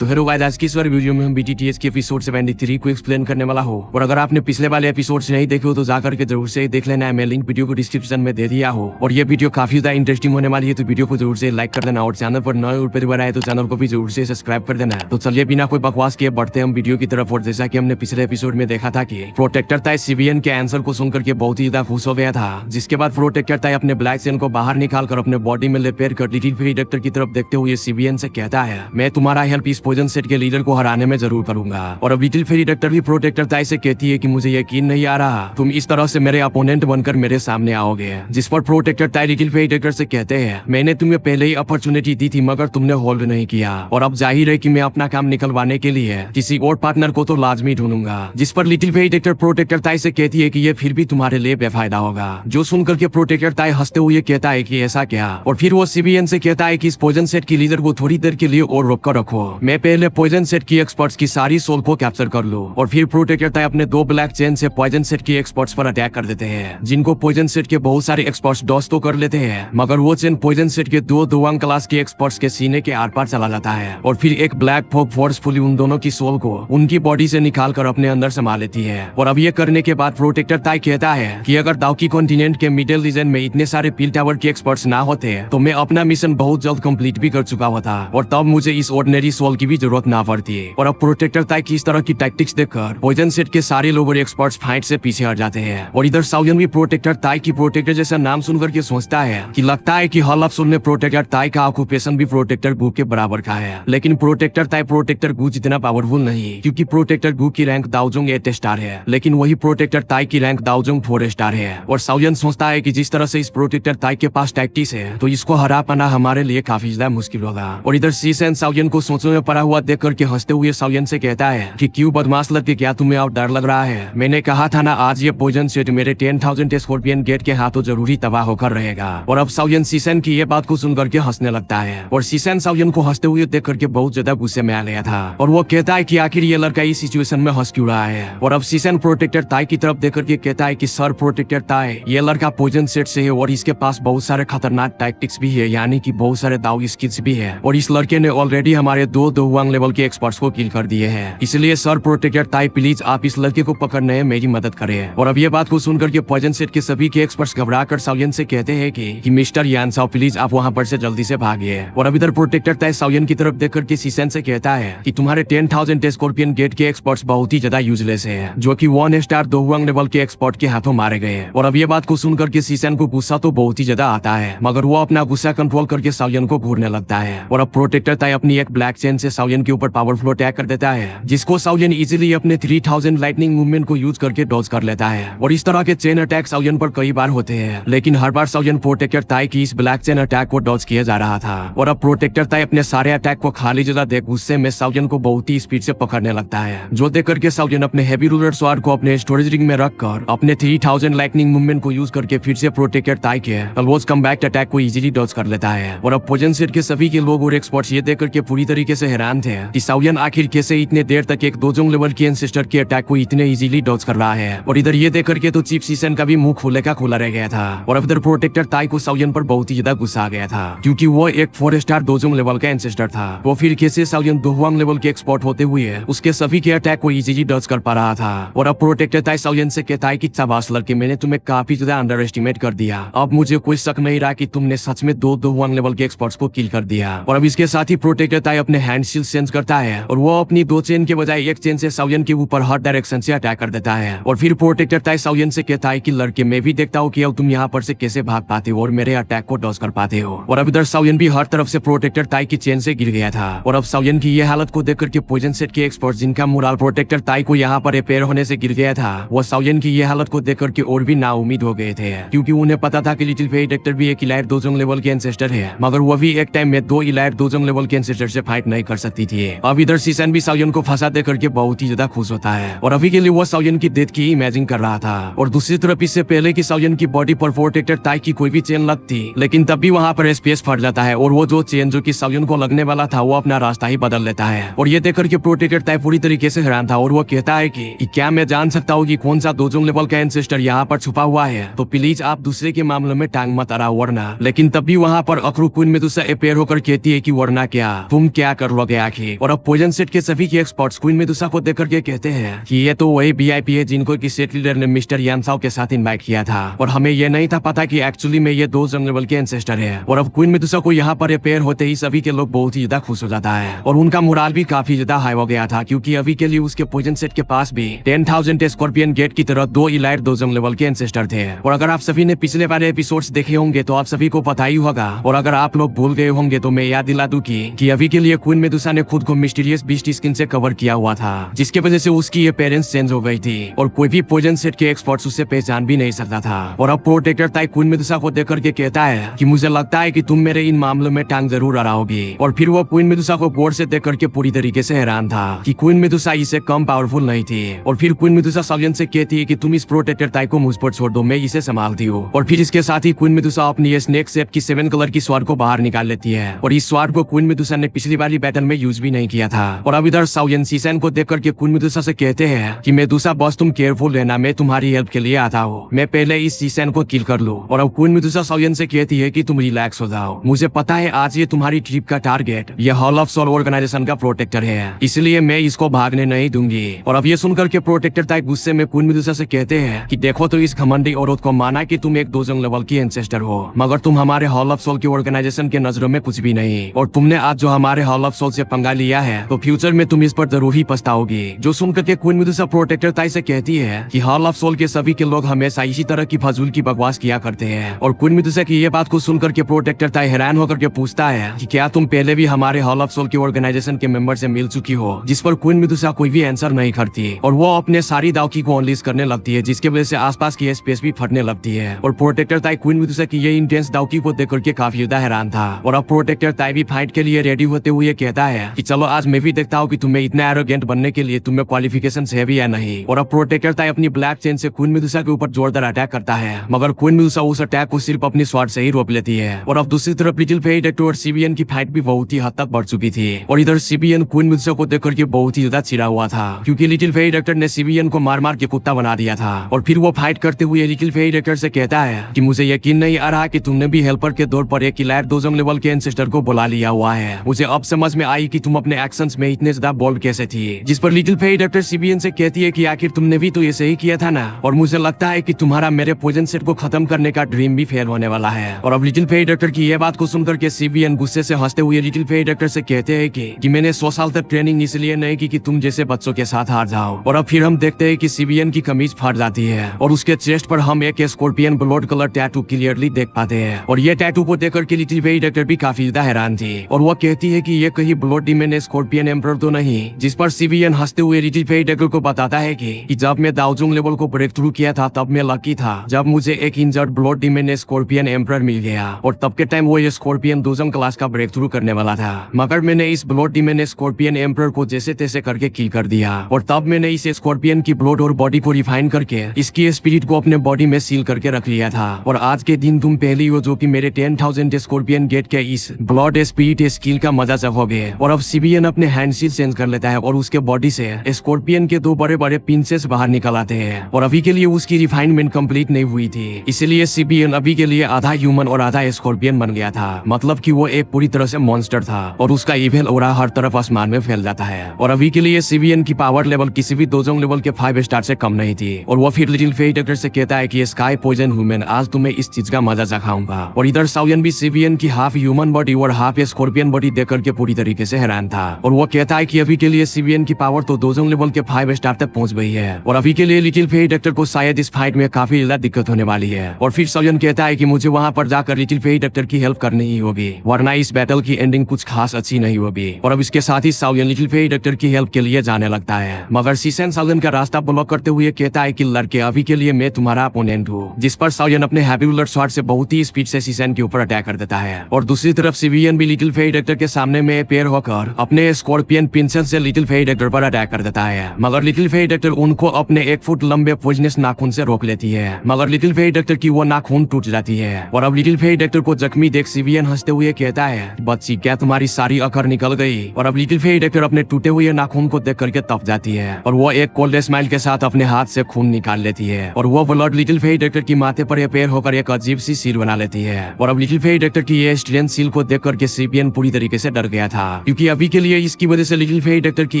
तो hello guys, आज की इस बार वीडियो में हम BTTS के एपिसोड 73 को एक्सप्लेन करने वाला हो। और अगर आपने पिछले वाले एपिसोड्स नहीं देखे हो तो जाकर के जरूर से देख लेना है। मैं लिंक वीडियो को डिस्क्रिप्शन में दे दिया हो। और ये वीडियो काफी ज्यादा इंटरेस्टिंग होने वाली है, तो वीडियो को जरूर से लाइक कर देना। और चैनल पर नए और पहली बार आए तो चैनल को भी जरूर से सब्सक्राइब कर देना। तो चलिए बिना कोई बकवास किए बढ़ते हम वीडियो की तरफ। और जैसा की हमने पिछले एपिसोड में देखा था कि प्रोटेक्टर ताई सीबीएन के आंसर को सुनकर के बहुत ही ज्यादा खुश हो गया था, जिसके बाद प्रोटेक्टर ताई अपने ब्लैक चेन को बाहर निकाल कर अपने बॉडी में लपेट कर लिटिल फेरी डॉक्टर की तरफ देखते हुए सीबीएन से कहता है, मैं तुम्हारा हेल्प इस पॉइजन सेट के लीडर को हराने में जरूर करूंगा। और अब लिटिल फेरी डॉक्टर भी प्रोटेक्टर ताई से कहती है कि मुझे यकीन नहीं आ रहा तुम इस तरह से मेरे अपोनेंट बनकर मेरे सामने आओगे। जिस पर प्रोटेक्टर ताई लिटिल फेरी डॉक्टर से कहते हैं, मैंने तुम्हें पहले ही अपॉर्चुनिटी दी थी मगर तुमने होल्ड नहीं किया, और अब जाहिर है कि मैं अपना काम निकलवाने के लिए किसी और पार्टनर को तो लाजमी ढूंढूंगा। जिस पर लिटिल फेरी डॉक्टर प्रोटेक्टर ताई से कहती है कि ये फिर भी तुम्हारे लिए बेफायदा होगा। जो सुनकर के प्रोटेक्टर ताई हंसते हुए कहता है कि ऐसा क्या। और फिर वो सीबीएन से कहता है कि इस पॉइजन सेट की लीडर को थोड़ी देर के लिए और रोक कर रखो, मैं पहले पॉइजन सेट की एक्सपर्ट्स की सारी सोल को कैप्चर कर लो। और फिर प्रोटेक्टर ताई अपने दो ब्लैक चेन से पॉइजन सेट की एक्सपर्ट्स पर अटैक कर देते हैं, जिनको पॉइजन सेट के बहुत सारे एक्सपर्ट्स डॉस तो कर लेते हैं, मगर वो चेन पॉइजन सेट के दो दुआंग क्लास के एक्सपर्ट्स के सीने के आर पार चला जाता है। और फिर एक ब्लैक फॉग फोर्सफुली उन दोनों की सोल को उनकी बॉडी से निकाल कर अपने अंदर समा लेती है। और अब ये करने के बाद प्रोटेक्टर ताई कहता है कि अगर दाउकी कॉन्टिनेंट के मिडिल रीजन में इतने सारे पिल टावर के एक्सपर्ट्स ना होते तो मैं अपना मिशन बहुत जल्द कंप्लीट भी कर चुका होता, और तब मुझे इस ऑर्डिनरी सोल की भी जरूरत ना पड़ती। और अब प्रोटेक्टर ताई की इस तरह की टैक्टिक्स देखकर पॉइजन सेट के सारे लोग और एक्सपर्ट्स फाइट से पीछे हट जाते हैं। और इधर साउयन भी प्रोटेक्टर ताई की प्रोटेक्टर जैसा नाम सुनकर के सोचता है कि लगता है कि हल अफसर ने प्रोटेक्टर ताई का ऑक्यूपेशन भी प्रोटेक्टर गु के बराबर का है। लेकिन प्रोटेक्टर ताई प्रोटेक्टर गु जितना पावरफुल नहीं, क्योंकि प्रोटेक्टर गु की रैंक दाओजोंग 8 स्टार है, लेकिन वही प्रोटेक्टर ताई की रैंक दाओजोंग 4 स्टार है। और साउयन सोचता है कि जिस तरह से इस प्रोटेक्टर ताई के पास टैक्टिक्स है तो इसको हरा पाना हमारे लिए काफी ज्यादा मुश्किल होगा। और इधर सीसेन साउयन को सोचने में पड़ा हुआ देख करके हंसते हुए साउयन से कहता है कि क्यों बदमाश लड़के, क्या तुम्हें और डर लग रहा है? मैंने कहा था ना आज ये पॉइजन सेट मेरे 10,000 स्कॉर्पियन गेट के हाथों जरूरी तबाह होकर रहेगा। और अब साउयन सीसेन की ये बात को सुनकर के हंसने लगता है, और सीसेन साउयन को हंसते हुए देख करके बहुत ज्यादा गुस्से में आ गया था। और वो कहता है कि आखिर ये लड़का इस सिचुएशन में हंस क्यों रहा है। और अब सीसेन प्रोटेक्टर ताई की तरफ देख करके कहता है कि सर प्रोटेक्टर ताई, ये लड़का पॉइजन सेट से है और इसके पास बहुत सारे खतरनाक टैक्टिक्स भी है, यानी कि बहुत सारे दाव स्किल्स भी है, और इस लड़के ने ऑलरेडी हमारे दो दुआंग लेवल के एक्सपर्ट्स को किल कर दिए हैं। इसलिए सर प्रोटेक्टर ताई प्लीज आप इस लड़के को पकड़ने में मेरी मदद करें। और अब ये बात को सुनकर के पॉइजन सेट के सभी के एक्सपर्ट्स घबराकर साउयन से कहते हैं कि मिस्टर यान साओ प्लीज आप वहां पर से जल्दी से भागिए। और अब इधर प्रोटेक्टर ताई साउयन की तरफ देख करके सीसेन से कहता है कि तुम्हारे 10,000 स्कॉर्पियन गेट के एक्सपर्ट्स बहुत ही ज्यादा यूजलेस है, जो कि 1 स्टार दोहुआंग लेवल के एक्सपर्ट के हाथों मारे गए। और अब ये बात को सुनकर के सीसेन को गुस्सा तो बहुत ही ज्यादा आता है, मगर वो अपना गुस्सा कंट्रोल करके साउयन को घूरने लगता है। और अब प्रोटेक्टर ताई अपनी एक ब्लैक चेन से साउयन के ऊपर पावरफुल अटैक कर देता है, जिसको साउयन इजीली अपने 3000 लाइटनिंग मूवमेंट को यूज करके डॉज कर लेता है। और इस तरह के चेन अटैक साउयन पर कई बार होते हैं, लेकिन हर बार साउयन प्रोटेक्टर ताई की इस ब्लैक चेन अटैक को डॉज किया जा रहा था। और अब प्रोटेक्टर ताई अपने सारे अटैक को खाली जगह देख गुस्से में साउयन को बहुत ही स्पीड से पकड़ने लगता है, जो देख करके साउयन अपने हेवी रूलर स्वार्ड को अपने स्टोरेज रिंग में रखकर अपने 3000 लाइटनिंग मूवमेंट को यूज करके फिर से प्रोटेक्टर ताई के अलवोज कमबैक अटैक को इजीली डॉज कर लेता है। और अब पॉइजन सेट के सभी के लोग और एक्सपर्ट्स ये देख करके पूरी तरीके से हैरान थे कि साउयन आखिर कैसे इतने देर तक एक दोजोंग लेवल के एंसेस्टर के अटैक को इतने इजीली डॉज कर रहा है। और इधर ये देख करके तो चीफ सीसेन का भी मुंह खुले का खुला रह गया था। और अब इधर प्रोटेक्टर ताई को साउयन पर बहुत ही ज्यादा गुस्सा आ गया था, क्योंकि वो एक 4 स्टार दोजोंग लेवल का एंसेस्टर था। वो फिर कैसे साउयन दोहुआंग लेवल के एक्सपर्ट होते हुए उसके सभी के अटैक को इजीली डॉज कर पा रहा था। और अब प्रोटेक्टर ताई साउयन से कहता है कि शाबाश लड़के, मैंने तुम्हें काफी ज्यादा अंडर एस्टिमेट कर दिया, अब मुझे कोई शक नहीं रहा कि तुमने सच में दो दोहुआंग लेवल के एक्सपर्ट्स को किल कर दिया। और अब इसके साथ ही प्रोटेक्टर ताई अपने हैंड शील्ड चेंज करता है, और वो अपनी 2 चेन के बजाय एक चेन से साउयन के ऊपर हर डायरेक्शन से अटैक कर देता है। और फिर प्रोटेक्टर ताई साउयन से कहता है कि लड़के, मैं भी देखता हूँ कि अब तुम यहाँ पर से कैसे भाग पाते हो और मेरे अटैक को डॉज कर पाते हो। और अब इधर साउयन भी हर तरफ से प्रोटेक्टर ताई की चेन से गिर गया था। और अब साउयन की ये हालत को देख करके पॉइजन सेट के एक्सपर्ट, जिनका मोराल प्रोटेक्टर ताई को यहाँ पर रिपेयर होने से गिर गया था, वो साउयन की ये हालत को देख करके और भी नाउम्मीद हो गए थे, क्योंकि उन्हें पता था कि लिटिल फेरी डॉक्टर भी एक इलाइट दोजोंग लेवल के एंसेस्टर है, मगर वो भी एक टाइम में 2 इलाइट दोजोंग लेवल के एंसेस्टर से फाइट नहीं कर सकती थी। अब इधर सीसेन भी साउयन को फंसा दे करके बहुत ही ज्यादा खुश होता है, और अभी के लिए वो साउयन की डेथ की इमेजिन कर रहा था। और दूसरी तरफ इससे पहले कि साउयन की बॉडी पर प्रोटेक्टर ताई की कोई भी चेन लगती, लेकिन तब भी वहाँ पर स्पेस फट जाता है, और वो जो चेन जो कि साउयन को लगने वाला था वो अपना रास्ता ही बदल लेता है। और ये देख करके प्रोटेक्टर ताई पूरी तरीके से हैरान था, और वो कहता है कि क्या मैं जान सकता हूँ कि कौन सा दोजोंग लेवल का एंसेस्टर यहाँ पर छुपा हुआ है? तो प्लीज आप दूसरे के मामले में टांग मत अड़ा वरना। लेकिन तब भी वहाँ पर अक्रू क्वीन मेदुसा अपेयर होकर कहती है कि वरना क्या, तुम क्या कर लोगे? गया कि और अब पॉइजन सेट के सभी के एक्सपर्ट्स क्वीन मेडुसा को देख करके कहते हैं कि ये तो वही वीआईपी है जिनको कि सेट लीडर ने मिस्टर यानसाओ के साथ इनवाइट किया था और हमें ये नहीं था पता कि एक्चुअली में ये दो जंगल के एंसेस्टर है। और अब क्वीन मेडुसा को यहाँ पर अपेयर होते ही सभी के लोग बहुत ही ज्यादा खुश हो जाता है और उनका मोराल भी काफी ज्यादा हाई हो गया था क्योंकि अभी के लिए उसके पॉइजन सेट के पास भी 10,000 स्कॉर्पियन गेट की तरह दो इलाइट दो जंग लेवल के एंसेस्टर थे। और अगर आप सभी ने पिछले वाले एपिसोड्स देखे होंगे तो आप सभी को पता ही होगा और अगर आप लोग भूल गए होंगे तो मैं याद दिला दूं कि अभी के लिए क्वीन मेडुसा ने खुद को मिस्टीरियस बीस्ट स्किन से कवर किया हुआ था जिसके वजह से उसकी ये पेरेंट्स चेंज हो गई थी और कोई भी पॉइजन सेट के एक्सपर्ट्स उसे पहचान भी नहीं सकता था। और अब प्रोटेक्टर ताई क्वीन मेडुसा को देख करके कहता है कि मुझे लगता है कि तुम मेरे इन मामलों में टांग जरूर अड़ाओगी। और फिर वो क्वीन मेडुसा को गौर से देख करके पूरी तरीके से हैरान था कि क्वीन मेडुसा इससे कम पावरफुल नहीं थी। और फिर क्वीन मेडुसा सालियन से कहती है कि तुम इस प्रोटेक्टर ताई को मुझ पर छोड़ दो, मैं इसे संभालती हूँ। और फिर इसके साथ ही क्वीन मेडुसा अपनी ये स्नेक शेप की 7 कलर की स्वार्ड को बाहर निकाल लेती है और इस स्वार्ड को क्वीन मेडुसा ने पिछली वाली बैटल में यूज भी नहीं किया था। और अब इधर साउयन सीसेन को देख करके क्वीन मेडुसा से कहते हैं कि मेडुसा बॉस तुम केयरफुल रहना, मैं तुम्हारी हेल्प के लिए आता हूँ, मैं पहले इस सीसेन को किल कर लूं। और अब क्वीन मेडुसा साउयन से कहती है कि तुम रिलैक्स हो जाओ, मुझे पता है आज ये तुम्हारी ट्रिप का टारगेट ये हॉल ऑफ सोल ऑर्गेनाइजेशन का प्रोटेक्टर है, इसलिए मैं इसको भागने नहीं दूंगी। और अब ये सुनकर के प्रोटेक्टर ताई गुस्से में क्वीन मेडुसा से कहते हैं कि देखो तो इस घमंडी औरत को माना कि तुम एक दोजंग लेवल की एंसेस्टर हो मगर तुम हमारे हॉल ऑफ सोल की ऑर्गेनाइजेशन के नजरों में कुछ भी नहीं और तुमने आज जो हमारे हॉल ऑफ सोल से पंगा लिया है तो फ्यूचर में तुम इस पर जरूर ही पछताओगी। जो सुनकर के क्वीन मेडुसा प्रोटेक्टर ताई से कहती है कि हॉल ऑफ सोल के सभी के लोग हमेशा इसी तरह की फजूल की बकवास किया करते हैं। और क्वीन मेडुसा की ये बात को सुनकर के प्रोटेक्टर ताई हैरान होकर के पूछता है कि क्या तुम पहले भी हमारे हॉल ऑफ सोल की ऑर्गेनाइजेशन के मेंबर से मिल चुकी हो, जिस पर क्वीन मेडुसा कोई भी आंसर नहीं करती और वो अपने सारी दावकी को अनलीज करने लगती है जिसकी वजह से आसपास की स्पेस भी फटने लगती है। और प्रोटेक्टर ताई क्वीन मेडुसा की ये इंटेंस दावकी को देख करके काफी ज्यादा हैरान था। और अब प्रोटेक्टर ताई भी फाइट के लिए रेडी होते हुए कहता है कि चलो आज मैं भी देखता हूँ कि तुम्हें इतना एरोगेंट बनने के लिए तुम्हें क्वालिफिकेशन है भी या नहीं। और अब प्रोटेक्टर ताई अपनी ब्लैक चेन से क्वीन मेडुसा के ऊपर जोरदार अटैक करता है मगर क्वीन मेडुसा उस अटैक को सिर्फ अपनी स्वॉर्ड से ही रोक लेती है। और अब दूसरी तरफ लिटिल फेई डेक्टर और सीबीएन की फाइट भी बहुत ही हद तक बढ़ चुकी थी और इधर सीबीएन क्वीन मेडुसा को देख करके बहुत ही ज्यादा चिढ़ा हुआ था क्योंकि लिटिल फेई डेक्टर ने सीबीएन को मार मार के कुत्ता बना दिया था। और फिर वो फाइट करते हुए लिटिल फेई डेक्टर से कहता है कि मुझे यकीन नहीं आ रहा कि तुमने भी हेल्पर के तौर पर एक इलाइट दोजंग लेवल के एंसेस्टर को बुला लिया हुआ है। मुझे अब समझ में आई कि तुम अपने एक्शंस में इतने ज्यादा बोल्ड कैसे थी। जिस पर लिटिल फेई डेक्टर सीबीएन से कहती है कि आखिर तुमने भी तो ऐसे ही किया था ना और मुझे लगता है कि तुम्हारा मेरे पॉइजन सेट को खत्म करने का ड्रीम भी फेल होने वाला है। और अब लिटिल फेई डेक्टर की ये बात को सुनकर के सीबीएन गुस्से से हंसते हुए लिटिल फेई डेक्टर से कहते हैं कि मैंने 100 साल तक ट्रेनिंग इसलिए नहीं की कि तुम जैसे बच्चों के साथ हार जाओ। और अब फिर हम देखते हैं कि सीबीएन की कमीज फट जाती है और उसके चेस्ट पर हम एक scorpion blood colour tattoo clearly देख पाते हैं। और ये टैटू को देखकर के लिटिल फेई डेक्टर भी काफी ज्यादा हैरान थी और वो कहती है कि ये कहीं ब्लड डीमन स्कॉर्पियन एम्परर तो नहीं। जिस पर सीबीएन हंसते हुए लिटिल फेई डेक्टर को बताता है कि जब मैं दाओजुंग लेवल को ब्रेक थ्रू किया था तब मैं लकी था जब मुझे एक injured blood demon scorpion emperor मिल गया और तब के टाइम वो ये स्कॉर्पियन दोजंग क्लास का ब्रेक थ्रू करने वाला था मगर मैंने इस ब्लड डीमन स्कॉर्पियन एम्परर को जैसे तैसे करके किल कर दिया। और तब मैंने इस स्कॉर्पियन की ब्लड और बॉडी को रिफाइन करके इसकी स्पिरिट को अपने बॉडी में सील करके रख लिया था। और आज के दिन तुम पहली हो जो कि मेरे 10,000 स्कॉर्पियन गेट के इस ब्लड स्पिरिट स्किल का मजा चखोगे। और अब सीबीएन अपने हैंड सील चेंज कर लेता है और उसके बॉडी से स्कॉर्पियन के 2 बड़े बड़े पिंसेस बाहर निकल आते हैं। और अभी के लिए उसकी रिफाइनमेंट कंप्लीट नहीं हुई थी इसलिए सीबीएन अभी के लिए आधा ह्यूमन और आधा स्कॉर्पियन बन गया था, मतलब कि वो एक पूरी तरह से मॉन्स्टर था और उसका इविल ऑरा हर तरफ आसमान में फैल जाता है। और अभी के लिए सीबीएन की पावर लेवल किसी भी दोजोंग लेवल के 5 स्टार से कम नहीं थी। और वो फिर लिटिल फेई डेक्टर से कहता है कि स्काई पॉइजन ह्यूमन आज तुम्हें इस चीज का मजा चखाऊंगा। और इधर साउयन भी सीबीएन की हाफ ह्यूमन बॉडी और हाफ स्कॉर्पियन बॉडी देखकर के पूरी तरीके से हैरान था और वो कहता है कि अभी के लिए सीबीएन की पावर तो दोजोंग लेवल के 5 स्टार तक पहुंच गई है और अभी के लिए लिटिल फेई डेक्टर को शायद इस फाइट में काफी ज्यादा दिक्कत होने वाली है। और फिर साउयन कहता है कि मुझे वहां पर जाकर लिटिल फेई डेक्टर की हेल्प करनी ही होगी वरना इस बैटल की एंडिंग कुछ खास अच्छी नहीं होगी। और अब इसके साथ ही साउयन लिटिल फेई डेक्टर की हेल्प के लिए जाने लगता है मगर सीसेन साउयन का रास्ता ब्लॉक करते हुए कहता है कि लड़के अभी के लिए मैं तुम्हारा अपोनेंट हूँ। जिस पर साउयन अपने हैवी रूलर स्वॉर्ड से बहुत ही स्पीड से सीसेन के ऊपर अटैक कर देता है। और दूसरी तरफ सीबीएन भी लिटिल फेई डेक्टर के सामने में पेयर होकर अपने स्कॉर्पियन पिंसल से लिटिल फेई डेक्टर पर अटैक कर देता है मगर लिटिल फेई डेक्टर उनको अपने 1 फुट लंबे पॉइजनस नाखून से रोक लेती है मगर लिटिल फेई डेक्टर की वो नाखून टूट जाती है। और अब लिटिल फेई डेक्टर को जख्मी देख सीबीएन हंसते हुए कहता है बच्ची क्या तुम्हारी सारी अकड़ निकल गई। और अब लिटिल फेई डेक्टर अपने टूटे हुए नाखून को देख करके तप जाती है और वो एक कोल्ड स्माइल के साथ अपने हाथ से खून निकाल लेती है और वो ब्लड लिटिल फेई डेक्टर की माथे पर अपेयर होकर एक अजीब सी सील बना लेती है। और अब लिटिल फेई डेक्टर की ये स्ट्रेंथ सील को देख करके सीबीएन पूरी तरीके से डर गया था क्योंकि अभी के लिए इसकी वजह से लिटिल फेरी डॉक्टर की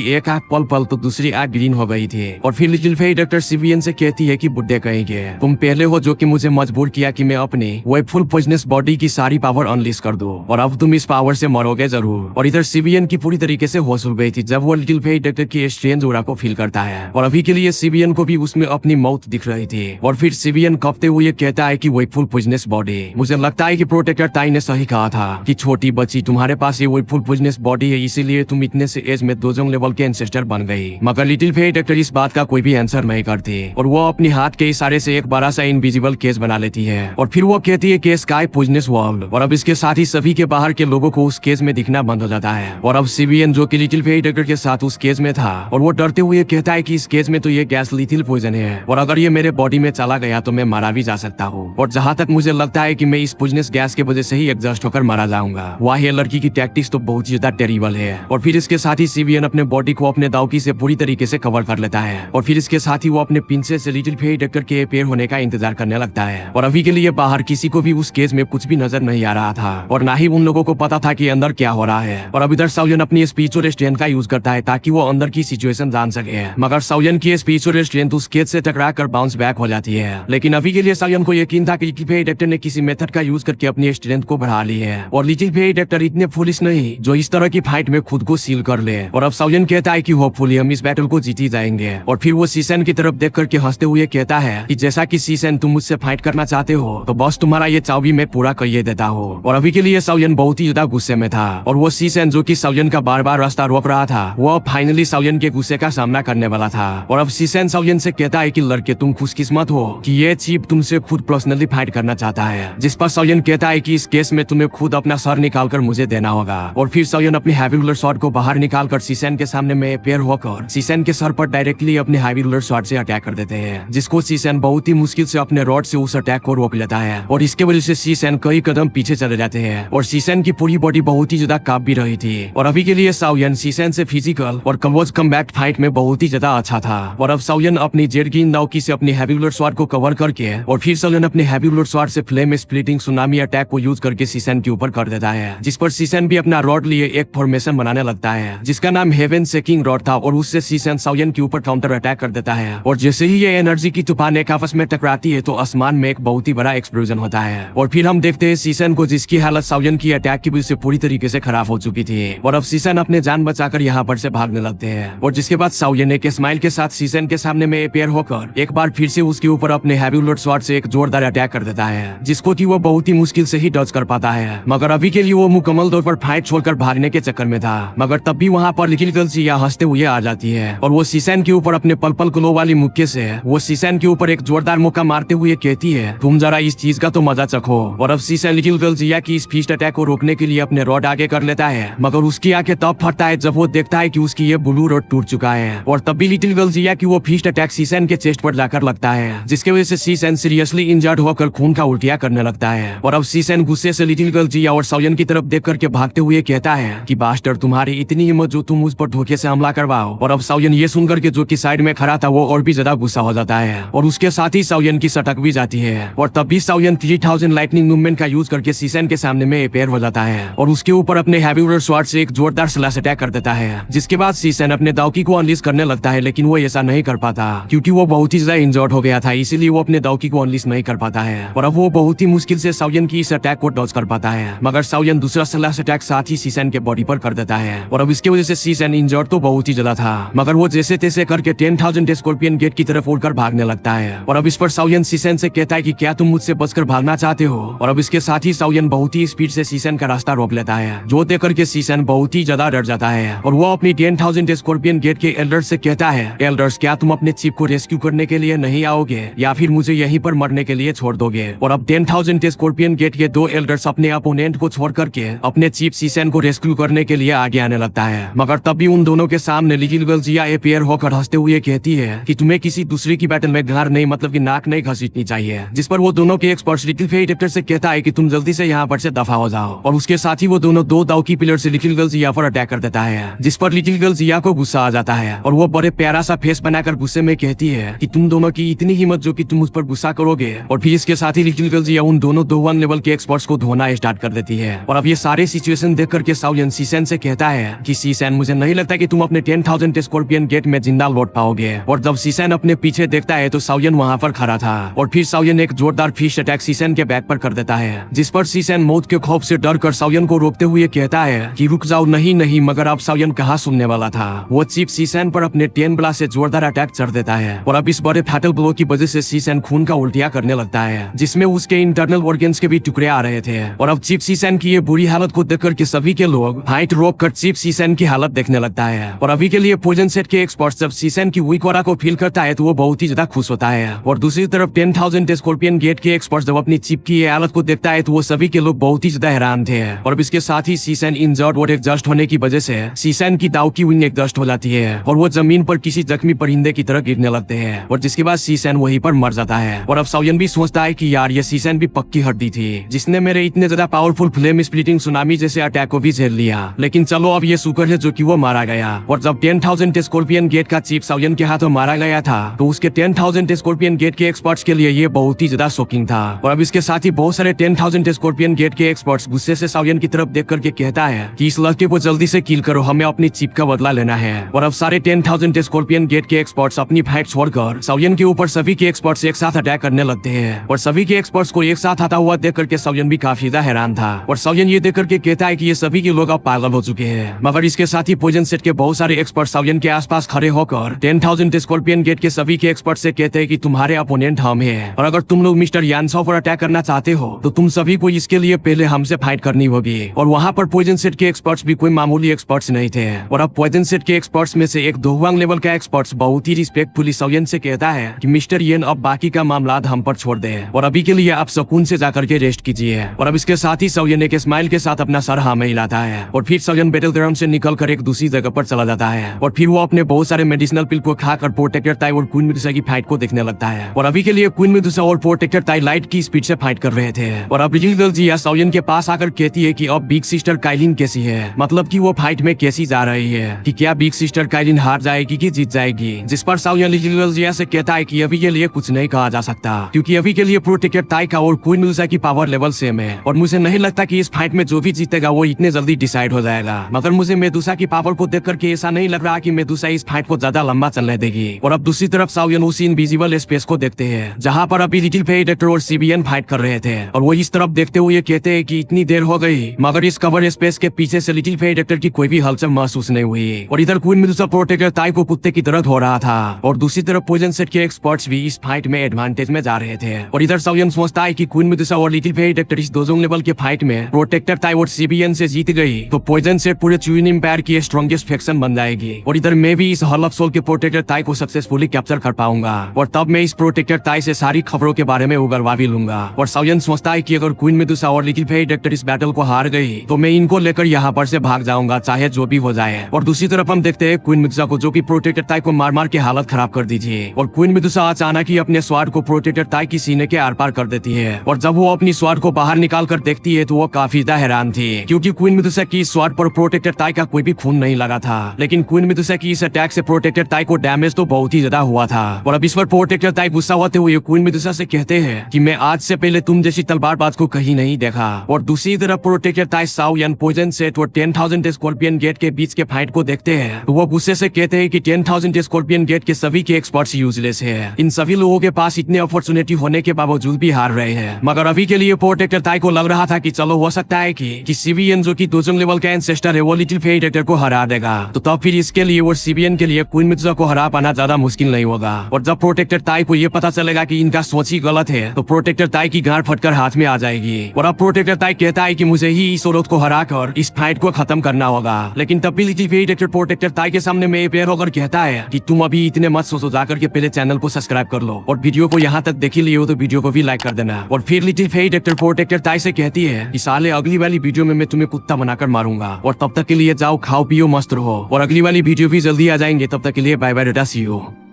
एक आंख पल पल तो दूसरी आंख ग्रीन हो गई थी। और फिर लिटिल फेरी डॉक्टर सिवियन से कहती है कि बुड्ढे कहेंगे, तुम पहले हो जो कि मुझे मजबूर किया कि मैं अपनी वो फुल पॉइजनस बॉडी की सारी पावर अनलीज कर दूं, और अब तुम इस पावर से मरोगे जरूर। और इधर सिवियन की पूरी तरीके से होश उड़ गई थी जब वो लिटिल फेरी डॉक्टर की स्ट्रेंज ऑरा को फील करता है, और अभी के लिए सिवियन को भी उसमें अपनी मौत दिख रही थी। और फिर सिवियन कपते हुए कहता है कि वो फुल पॉइजनस बॉडी, मुझे लगता है कि प्रोटेक्टर ताई ने सही कहा था कि छोटी बच्ची तुम्हारे पास ये वो फुल पॉइजनस बॉडी है, इसीलिए तुम इतने से एज में दोजोंग लेवल के एंसेस्टर बन गई। मगर लिटिल फेरी डॉक्टर इस बात का कोई भी आंसर नहीं करती, और वो अपनी हाथ के इशारे से एक बड़ा सा इनविजिबल केस बना लेती है, और फिर वो कहती है कि स्काई पॉइजनस वर्ल्ड। और अब इसके साथ ही सभी के बाहर के लोगों को उस केस में दिखना बंद हो जाता है। और अब सिवियन जो कि लिटिल फेरी डॉक्टर के साथ उस केस में था, और वो डरते हुए कहता है कि इस केस में तो ये गैस लिथिल पॉइजन है, और अगर ये मेरे बॉडी में चला गया तो मैं मारा भी जा सकता हूँ। और जहाँ तक मुझे लगता है कि मैं इस पॉइजनस गैस की वजह से ही एग्जॉस्ट होकर मारा जाऊंगा। वह ये लड़की की टैक्टिक्स तो बहुत ज्यादा टेरिबल है। और फिर इसके साथ ही सिवियन अपने बॉडी को अपने दाउकी से पूरी तरीके से कवर कर लेता है, और फिर इसके साथ ही वो अपने पिंसे से लिटिल फेरी डॉक्टर के अपीयर होने का इंतजार करने लगता है। और अभी के लिए बाहर किसी को भी उस केस में कुछ भी नजर नहीं आ रहा था, और ना ही उन लोगों को पता था कि अंदर क्या हो रहा है। और अब इधर साउयन अपनी स्पीच और स्ट्रेंथ का यूज करता है ताकि वो अंदर की सिचुएशन जान सके, मगर साउयन की स्पीच और स्ट्रेंथ उस केस से टकरा कर बाउंस बैक हो जाती है। लेकिन अभी के लिए साउयन को यकीन था कि लिटिल फेरी डॉक्टर ने किसी मेथड का यूज करके अपनी स्ट्रेंथ को बढ़ा ली है, और लिटिल फेरी डॉक्टर इतने फुलिश नहीं जो इस तरह की फाइट में खुद को सील कर ले। और अब साउयन कहता है कि होपफुली हम इस बैटल को जीत ही जाएंगे। और फिर वो सीसन की तरफ देख करके हंसते हुए कहता है कि जैसा कि सीसन तुम मुझसे फाइट करना चाहते हो तो बस तुम्हारा ये चाव भी मैं पूरा करिए देता हूँ। और अभी के लिए साउयन बहुत ही ज्यादा गुस्से में था, और वो सीसन जो कि साउयन का बार बार रास्ता रोक रहा था, वो फाइनली साउयन के गुस्से का सामना करने वाला था। और अब सीसन साउयन से कहता है कि लड़के तुम खुशकिस्मत हो कि ये चीफ तुमसे खुद पर्सनली फाइट करना चाहता है, जिस पर साउयन कहता है कि इस केस में तुम्हें खुद अपना सर निकाल कर मुझे देना होगा। और फिर साउयन अपनी हैवी रूलर शॉट को बाहर निकाल कर सीसन के सामने में पेयर होकर सीसन के सर पर डायरेक्टली अपने हैवी रूलर शॉट से अटैक कर देते हैं, जिसको सीसन बहुत ही मुश्किल से अपने रॉड से उस अटैक को रोक लेता है। और इसके वजह से सीसन कई कदम पीछे चले जाते हैं, और सीसन की पूरी बॉडी बहुत ही ज्यादा कांप भी रही थी। और अभी के लिए साउयन सीसन से फिजिकल और क्लोज कम्बैट फाइट में बहुत ही ज्यादा अच्छा था। और अब साउयन अपनी जेड गिन नाउकी से अपनी हैवी रूलर शॉट को कवर करके, और फिर साउयन अपने हैवी रूलर शॉट से फ्लेम स्प्लिटिंग सुनामी अटैक को यूज करके सीसन के ऊपर कर देता है, जिस पर सीसन भी अपना रॉड लिए एक फॉर्मेशन बनाने लगता है जिसका नाम हेवन सेकिंग रॉड था, और उससे सीसन साउयन के ऊपर काउंटर अटैक कर देता है। और जैसे ही ये एनर्जी की तूफान एक आपस में टकराती है तो आसमान में एक बहुत ही बड़ा एक्सप्लोजन होता है। और फिर हम देखते हैं सीसन को, जिसकी हालत साउयन की अटैक की वजह से पूरी तरीके से खराब हो चुकी थी। और अब सीसन अपने जान बचाकर यहाँ पर से भागने लगते हैं, और जिसके बाद साउयन एक स्माइल के साथ सीसन के सामने में पेयर होकर एक बार फिर से उसके ऊपर अपने हैवी रूलर शॉट से एक जोरदार अटैक कर देता है, जिसको कि वो बहुत ही मुश्किल से ही डॉज कर पाता है। मगर अभी के लिए वो मुकम्मल तौर पर फाइट छोड़कर भागने के चक्कर में था, मगर तब भी वहाँ पर लिटिल गर्ल जिया हंसते हुए आ जाती है, और वो सीसन के ऊपर अपने पल पल ग्लो वाली मुक्के से वो सीसन के ऊपर एक जोरदार मुक्का मारते हुए कहती है, तुम जरा इस चीज का तो मजा चखो। और अब सीसन लिटिल गर्ल जिया की इस फिस्ट अटैक को रोकने के लिए अपने रॉड आगे कर लेता है, मगर उसकी आंखें तब फटता है जब वो देखता है कि उसकी ये ब्लू रॉड टूट चुका है। और तब भी लिटिल गर्ल जिया की वो फिस्ट अटैक सीसन के चेस्ट पर जाकर लगता है, जिसकी वजह से सीसन सीरियसली इंजर्ड होकर खून का उल्टिया करने लगता है। और अब सीसन गुस्से से लिटिल गर्ल जिया और साउयन की तरफ देख करके भागते हुए कहता है कि बास्टर तुम्हारी इतनी हिम्मत जो तुम मुझ पर धोखे से हमला करवाओ। और अब साउयन ये सुनकर के जो कि साइड में खड़ा था वो और भी ज्यादा गुस्सा हो जाता है, और उसके साथ ही साउयन की सटक भी जाती है। और तब भी साउयन 3000 लाइटनिंग मूवमेंट का यूज करके सीसन के सामने में पेयर हो जाता है, और उसके ऊपर अपने हैवी रूलर स्वॉर्ड से एक जोरदार स्लैश अटैक कर देता है, जिसके बाद सीसन अपने दाउकी को अनलीज करने लगता है, लेकिन वो ऐसा नहीं कर पाता क्योंकि वो बहुत ही ज्यादा इंजर्ड हो गया था, इसीलिए वो अपने दाउकी को अनलीज नहीं कर पाता है। और अब वो बहुत ही मुश्किल से साउयन की इस अटैक को डॉज कर पाता है, मगर साउयन दूसरा स्लैश अटैक साथ ही सीसन के बॉडी पर कर देता है। और अब इसकी वजह से सीसन इंजर्ड तो बहुत ही ज्यादा था, मगर वो जैसे तैसे करके 10,000 स्कॉर्पियन गेट की तरफ उड़कर भागने लगता है। और अब इस पर साउयन सीसन से कहता है कि क्या तुम मुझसे बचकर भागना चाहते हो। और अब इसके साथ ही साउयन बहुत ही स्पीड से सीसन का रास्ता रोक लेता है, जो देख करके सीसन बहुत ही ज्यादा डर जाता है, और वो अपनी 10,000 स्कॉर्पियन गेट के एल्डर्स से कहता है, एल्डर्स क्या तुम अपने चीफ को रेस्क्यू करने के लिए नहीं आओगे या फिर मुझे यहीं पर मरने के लिए छोड़ दोगे। और अब 10,000 स्कॉर्पियन गेट के 2 एल्डर्स अपने अपोनेंट को छोड़ करके अपने चीफ सीसन को रेस्क्यू करने के लिए आगे आने लगता है, मगर तब भी उन दोनों के सामने लिटिल गर्ल जिया अपीयर होकर हंसते हुए कहती है कि तुम्हें किसी दूसरे की बैटल में गार नहीं मतलब कि नाक नहीं घसीटनी चाहिए, जिस पर वो दोनों के एक्सपर्ट लिटिल फेरी डॉक्टर से कहता है कि तुम जल्दी से यहाँ पर से दफा हो जाओ। और उसके साथ ही वो दोनों 2 दाव की पिलर से लिटिल गर्ल जिया पर अटैक कर देता है, जिस पर लिटिल गर्ल जिया को गुस्सा आ जाता है, और वो बड़े प्यारा सा फेस बनाकर गुस्से में कहती है कि तुम दोनों की इतनी हिम्मत जो कि तुम उस पर गुस्सा करोगे। और फिर इसके साथ ही लिटिल गर्ल जिया उन दोनों 2-1 लेवल के एक्सपर्ट्स को धोना स्टार्ट कर देती है। और अब ये सारे सिचुएशन देख करके साउयन साउयन सीसेन से कहता है कि सीसेन मुझे नहीं लगता कि तुम अपने 10,000 स्कॉर्पियन गेट में जिंदा लौट पाओगे। और जब सीसेन अपने पीछे देखता है तो साउयन वहाँ पर खड़ा था और फिर साउयन एक जोरदार फिश अटैक सीसेन के बैक पर कर देता है, जिस पर सीसेन मौत के खौफ से डर कर साउयन को रोकते हुए कहता है कि रुक जाओ। नहीं, मगर अब साउयन कहाँ सुनने वाला था। वो चीफ सीसेन पर अपने 10 ब्ला से जोरदार अटैक चढ़ देता है और अब इस बड़े फैटल ब्लो की वजह से सीसेन खून का उल्टिया करने लगता है, जिसमें उसके इंटरनल ऑर्गन्स के भी टुकड़े आ रहे थे। और अब चीफ सीसेन की ये बुरी हालत को देखकर के सभी के लोग फाइट रोक कर चीफ सीसेन की हालत देखने लगता है। और अभी के लिए पॉइजन सेट के एक्सपर्ट जब सीसेन की वीक ऑरा को फील करता है तो वो बहुत ही ज्यादा खुश होता है। और दूसरी तरफ 10,000 स्कॉर्पियन गेट के एक्सपर्ट जब अपनी चिप की ये हालत को देखता है तो वो सभी के लोग बहुत ही ज्यादा हैरान थे। और अब इसके साथ ही सीसेन इंजर्ड और एग्जॉस्ट होने की वजह से सीसेन की दाव की विंग एग्जॉस्ट हो जाती है और वो जमीन पर किसी जख्मी परिंदे की तरह गिरने लगते हैं और जिसके बाद सीसेन वहीं पर मर जाता है। और अब साउयन भी सोचता है कि यार ये सीसेन भी पक्की हड्डी थी जिसने मेरे इतने ज्यादा पावरफुल फ्लेम स्प्लिटिंग सुनामी जैसे अटैक को भी झेल लिया। लेकिन चलो अब ये शुक्र है जो कि वो मारा गया। और जब 10,000 स्कॉर्पियन गेट का चीफ साउयन के हाथों मारा गया था तो उसके 10,000 स्कॉर्पियन गेट के एक्सपर्ट्स के लिए ये बहुत ही ज्यादा शॉकिंग था। और अब इसके साथ ही बहुत सारे 10,000 स्कॉर्पियन गेट के एक्सपर्ट्स गुस्से से साउयन की तरफ देख करके कहता है कि इस लड़के को जल्दी से किल करो, हमें अपनी चिप का बदला लेना है। और अब सारे 10,000 स्कॉर्पियन गेट के एक्सपर्ट्स अपनी फाइट छोड़कर साउयन के ऊपर सभी के एक्सपर्ट्स एक साथ अटैक करने लगते हैं। और सभी के एक्सपर्ट्स को एक साथ आता हुआ देख करके साउयन भी काफी ज्यादा हैरान था। और साउयन ये देख करके कहता है कि ये सभी के लोग अब पागल हो चुके हैं। मगर इसके साथ ही पॉइजन सेट के बहुत सारे एक्सपर्ट साउयन के आसपास खड़े होकर 10,000 स्कॉर्पियन गेट के सभी के एक्सपर्ट से कहते हैं कि तुम्हारे अपोनेंट हम हैं और अगर तुम लोग मिस्टर यानसो पर अटैक करना चाहते हो तो तुम सभी को इसके लिए पहले हमसे फाइट करनी होगी। और वहाँ पर पॉइजन सेट के एक्सपर्ट्स भी कोई मामूली एक्सपर्ट्स नहीं थे। और अब पॉइजन सेट के एक्सपर्ट्स में से एक दोहवांग लेवल का एक्सपर्ट्स बहुत ही रिस्पेक्टफुली साउयन से कहता है कि मिस्टर येन अब बाकी का मामला हम पर छोड़ दे और अभी के लिए आप सुकून से जाकर के रेस्ट कीजिए। और अब इसके साथ ही साउयन एक स्माइल के साथ अपना सर हाँ में हिलाता है और फिर साउयन बैटल ग्राउंड से निकलकर एक दूसरी जगह पर चला जाता है। और फिर वो अपने बहुत सारे मेडिसिनल पिल को खाकर प्रोटेक्टर ताई और क्वीन मेडुसा की फाइट को देखने लगता है। और अभी के लिए क्वीन मेडुसा और प्रोटेक्टर ताई लाइट की स्पीड से फाइट कर रहे थे। और अब रिजिल जिया साउयन के पास आकर कहती है कि अब बिग सिस्टर काइलिन कैसी है, मतलब कि वो फाइट में कैसी जा रही है, कि क्या बिग सिस्टर काइलिन हार जाएगी कि जीत जाएगी। जिस पर साउयन रिजिल जिया से कहता है कि अभी के लिए कुछ नहीं कहा जा सकता क्योंकि अभी के लिए प्रोटेक्टर ताई का और क्वीन मेडुसा की पावर लेवल सेम है और मुझे नहीं लगता कि इस फाइट में जो भी जीतेगा वो इतने जल्दी डिसाइड हो जाएगा। मगर मुझे मेडुसा की पावर को देख करके ऐसा नहीं लग रहा कि मेडुसा इस फाइट को ज्यादा लंबा चलने देगी। और अब दूसरी तरफ साउयन उसी इनविजिबल स्पेस को देखते हैं जहाँ पर अभी लिटिल फेई डॉक्टर और सीबीएन फाइट कर रहे थे और वो इस तरफ देखते हुए कहते हैं कि इतनी देर हो गई मगर इस कवर स्पेस के पीछे से लिटिल फेई डॉक्टर की कोई भी हलचल महसूस नहीं हुई। और इधर क्वीन मेडुसा प्रोटेक्टर ताई को कुत्ते की तरह हो रहा था और दूसरी तरफ पॉइजन सेट के एक्सपर्ट्स भी इस फाइट में एडवांटेज में जा रहे थे। और इधर साउयन सोचता है कि क्वीन मेडुसा और लिटिल फेई डॉक्टर इस दोजोंग लेवल के फाइट में प्रोटेक्टर ताई और सीबीएन से जीत गई तो पॉइजन सेट पूरे च्यूइन एम्पायर की स्ट्रॉन्गेस्ट फैक्शन बन जाएगी। और इधर मैं भी इस हॉल ऑफ सोल के प्रोटेक्टर ताई को सक्सेसफुली कैप्चर कर पाऊंगा और तब मैं इस प्रोटेक्टर ताई से सारी खबरों के बारे में उगलवा भी लूंगा। और साउयन सोचता है कि अगर क्वीन मेडुसा और लिटिल फेई डॉक्टर इस बैटल को हार गई तो मैं इनको लेकर यहाँ पर से भाग जाऊंगा चाहे जो भी हो जाए। और दूसरी तरफ हम देखते हैं क्वीन मेडुसा को जो कि प्रोटेक्टर ताई को मार मार के हालत खराब कर दीजिए और क्वीन मेडुसा अचानक ही अपने स्वाड को प्रोटेक्टर ताई की सीने के आर पार कर देती है। और जब वो अपनी स्वाड को बाहर निकाल कर देखती है तो वो काफी ज्यादा हैरान थी क्योंकि क्वीन मेडुसा की स्वाड पर प्रोटेक्टर ताई का कोई भी खून नहीं लगा था। लेकिन क्वीन मेडुसा की इस अटैक से प्रोटेक्टर ताई को डैमेज तो बहुत ही ज्यादा हुआ था। और अब इस पर प्रोटेक्टर ताई गुस्सा होते हुए क्वीन मेडुसा से कहते हैं कि मैं आज से पहले तुम जैसी तलवारबाज को कहीं नहीं देखा। और दूसरी तरफ प्रोटेक्टर ताई साउयन पॉइजन सेट और 10,000 स्कॉर्पियन गेट के बीच के फाइट को देखते हैं तो वो गुस्से से कहते हैं कि 10,000 स्कॉर्पियन गेट के सभी के एक्सपर्ट्स यूजलेस है, इन सभी लोगों के पास इतने अपॉर्चुनिटी होने के बावजूद भी हार रहे हैं। मगर अभी के लिए प्रोटेक्टर ताई को लग रहा था कि चलो हो सकता है कि सीबीएन जो कि दोजोंग लेवल का एंसेस्टर है वो लिटिल फेई डॉक्टर को हरा देगा तो तब फिर इसके लिए और सीबीएन के लिए क्वीन मेडुसा को हरा पाना ज्यादा मुश्किल नहीं होगा। और जब प्रोटेक्टर ताई को ये पता चलेगा कि इनका सोच ही गलत है तो प्रोटेक्टर ताई की गांड फटकर हाथ में आ जाएगी। और अब प्रोटेक्टर ताई कहता है कि मुझे ही इस औरत को हरा कर इस फाइट को खत्म करना होगा। लेकिन तब भी लिटिल फेई डॉक्टर प्रोटेक्टर ताई के सामने में पैर होकर कहता है कि तुम अभी इतने मत सोचो, जाकर के पहले चैनल को सब्सक्राइब कर लो और वीडियो को यहाँ तक देख लिए हो तो वीडियो को भी लाइक कर देना। और फिर लिटिल फेई डॉक्टर प्रोटेक्टर ताई से कहती है कि साले अगली वाली वीडियो में मैं तुम्हें कुत्ता बनाकर मारूंगा और तब तक के लिए जाओ खाओ पियो मस्त रहो और अगली वाली वीडियो भी जल्दी आ जाएंगे। तब तक के लिए bye bye, tata, see you.